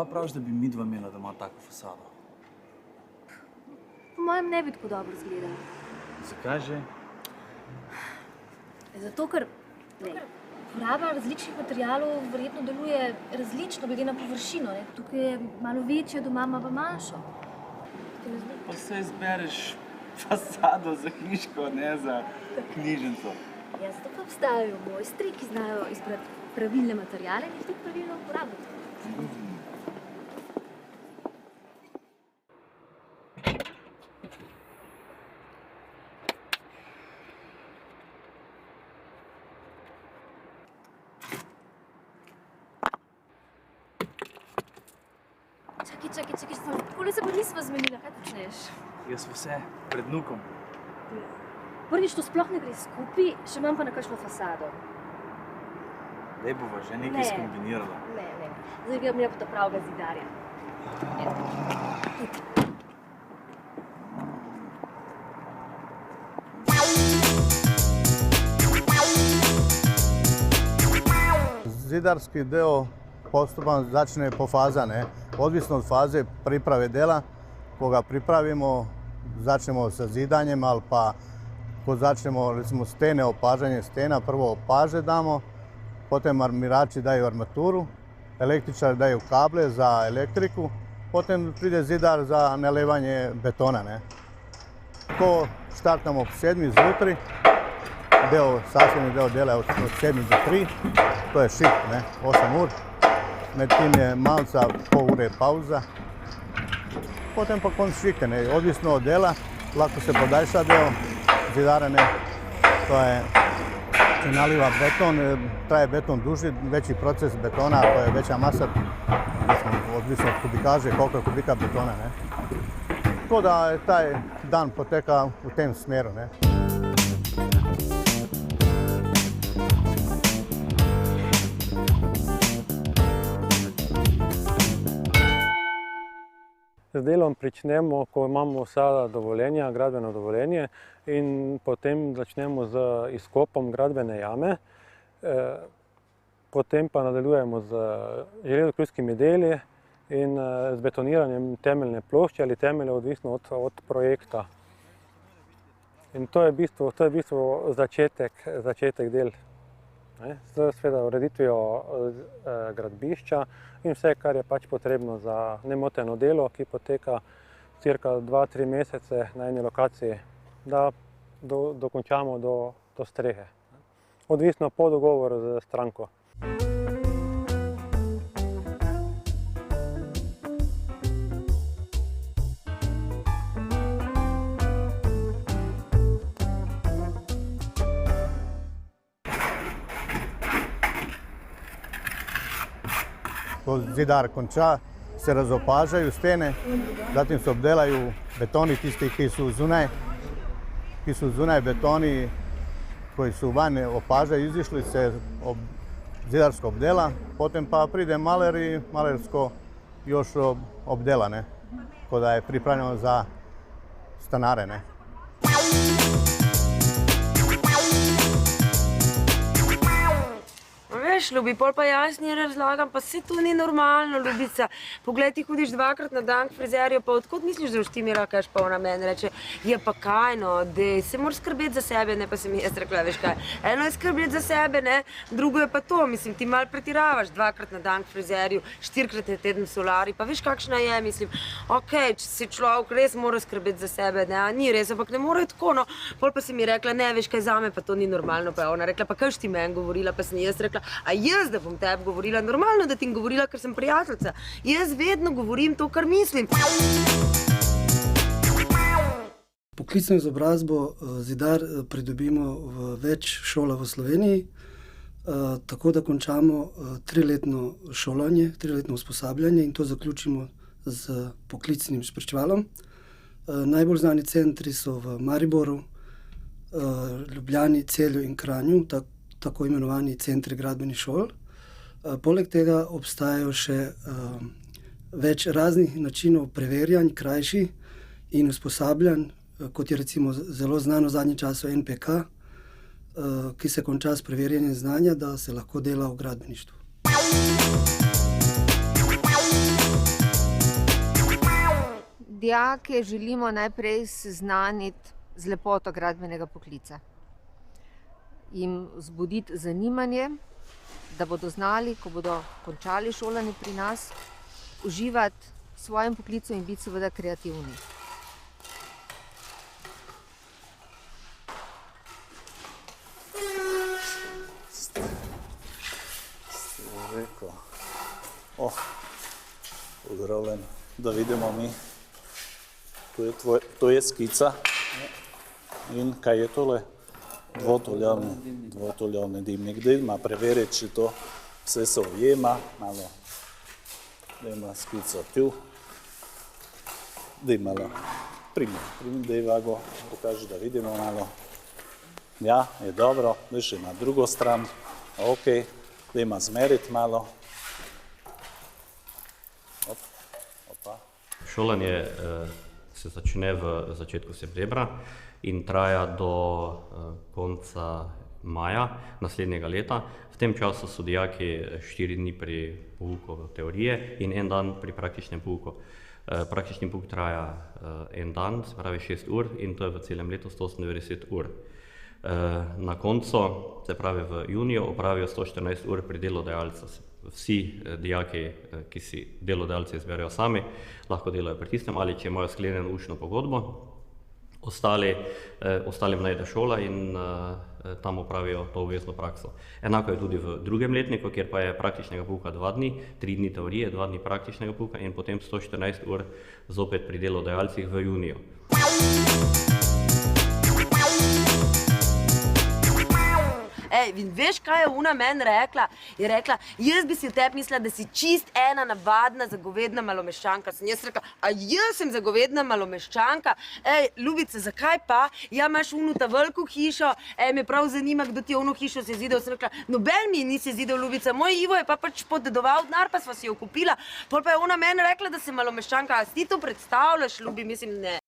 Pa praviš, da bi midva imela doma tako fasado? Po mojem ne bi tako dobro izgledalo. Zakaj že? Zato, ker uporaba različnih materialov verjetno deluje različno glede na površino. Ne? Tukaj je malo večja, doma ima pa manjšo. Pa se izbereš fasado za hiško, ne za knjižnico. Ja, zato pa obstajajo mojstri, ki znajo izbrati pravilne materiale in jih tudi pravilno uporabljati. Čakaj, takole se pa nisva zmenila, kaj počneš? Jaz vse pred vnukom. Prvič, to sploh ne gre skupaj, še manj pa na kakšno fasado. Dej bova že nekaj skombinirala. Ne. Zdaj grem pa ta pravega zidarja. Zidarski del postupan začne po fazah, odvisno od faze priprave dela. Ko ga pripravimo, začnemo sa zidanjem, ali pa ko začnemo recimo stene, opažanje stena, prvo opaže damo, potem armirači daju armaturu, električari daju kable za elektriku, potem pride zidar za nalevanje betona. Ko štartamo ob 7 zjutraj, sastavni del dela je od 7 do 3, to je šift, 8 ur. Med tim je malca pol ure pauza. Potem pa konc šike, odvisno od dela, lahko se podaljša del zidara, to je, če naliva beton, traje beton duži, veći proces betona, to je veća masa, odvisno od kubikaže, koliko je kubika betona. Tako da taj dan poteka u tem smjeru. Z delom pričnemo, ko imamo vsa dovoljenja, gradbeno dovoljenje, in potem začnemo z izkopom gradbene jame. Potem pa nadaljujemo z železokruskimi deli in z betoniranjem temeljne plošče ali temelja, odvisno od projekta. In to je v bistvu začetek del. Z ureditvijo gradbišča in vse, kar je pač potrebno za nemoteno delo, ki poteka cirka 2-3 mesece na eni lokaciji, da dokončamo do strehe. Odvisno po dogovoru z stranko. Ko zidar konča, se razopažaju stene, zatim se obdelaju betoni, tisti, ki su zunaj betoni, koji su van opažaju, izišli se zidarsko obdela, potem pa pride maler i malersko još obdela, kada je pripravljeno za stanare. Veš, Ljubi, pol pa jaz njej razlagam, pa saj to ni normalno, Ljubica. Poglej, ti hodiš 2-krat na dan k frizerju, pa odkot misliš, da boš ti mi rakaš pa ona meni reče, je pa kaj, no, dej, se moraš skrbeti za sebe, ne, pa sem jaz rekla, veš kaj, eno je skrbeti za sebe, ne, drugo je pa to, mislim, ti malo pretiravaš 2-krat na dan k frizerju, 4-krat na teden v solari, pa veš, kakšna je, mislim, okej, če si človek res mora skrbeti za sebe, ne, ni res, ampak ne more tako, no, pol pa si mi rekla, ne, veš kaj, zame pa to ni normalno, pa je ona rekla, pa kaj ti meni govorila, pa sem jaz rekla, a jaz, da bom tebi govorila, normalno, da ti govorila, ker sem prijateljica. Jaz vedno govorim to, kar mislim. Poklicno izobrazbo zidar pridobimo v več šolah v Sloveniji, tako da končamo 3-letno šolanje, 3-letno usposabljanje in to zaključimo z poklicnim spričevalom. Najbolj znani centri so v Mariboru, Ljubljani, Celju in Kranju, tako imenovani centri gradbenih šol. Poleg tega obstajajo še več raznih načinov preverjanj, krajših in usposabljanj, kot je recimo zelo znano v zadnjem času NPK, ki se konča s preverjanjem znanja, da se lahko dela v gradbeništvu. dijake želimo najprej seznaniti z lepoto gradbenega poklica. Jim vzbuditi zanimanje, da bodo znali, ko bodo končali šolanje pri nas, uživati v svojem poklicu in biti seveda kreativni. Pozdravljen, da vidimo mi. To je skica. In kaj je tole? Dvotoljavni dimnik. Dajmo preveriti, če to vse se ujema. Malo. Dajmo skico tu. Dajmo malo. Dajva go, pokaži, da vidimo malo. Ja, je dobro. Daj še na drugo stran. Ok. Dajmo zmeriti malo. Šolanje se začne v začetku septembra in traja do konca maja naslednjega leta. V tem času so dijaki 4 dni pri pouku teorije in 1 dan pri praktičnem pouku. Praktični pouk traja 1 dan, se pravi 6 ur in to je v celem letu 198 ur. Na koncu, se pravi v juniju, opravijo 114 ur pri delodajalcu. Vsi dijaki, ki si delodajalci izberejo sami, lahko delajo pri tistem ali če imajo sklenjeno učno pogodbo. Ostalim najde šola in tam opravijo to obvezno prakso. Enako je tudi v drugem letniku, kjer pa je praktičnega pouka 2 dni, 3 dni teorije, 2 dni praktičnega pouka in potem 114 ur zopet pri delodajalcih v juniju. Veš, kaj je ona meni rekla? Je rekla, jaz bi si v tebi mislila, da si čist ena navadna zagovedna malomeščanka. Sem jaz rekla, a jaz sem zagovedna malomeščanka? Ljubica, zakaj pa? Ja, imaš unu ta veliko hišo, me prav zanima, kdo ti je ono hišo se zidel. Sem rekla, noben mi ni se zidel, Ljubica, moj Ivo je pa pač podedoval denar, pa sva si jo kupila. Pol pa je ona meni rekla, da sem malomeščanka. A si ti to predstavljaš, Ljubi? Mislim, ne.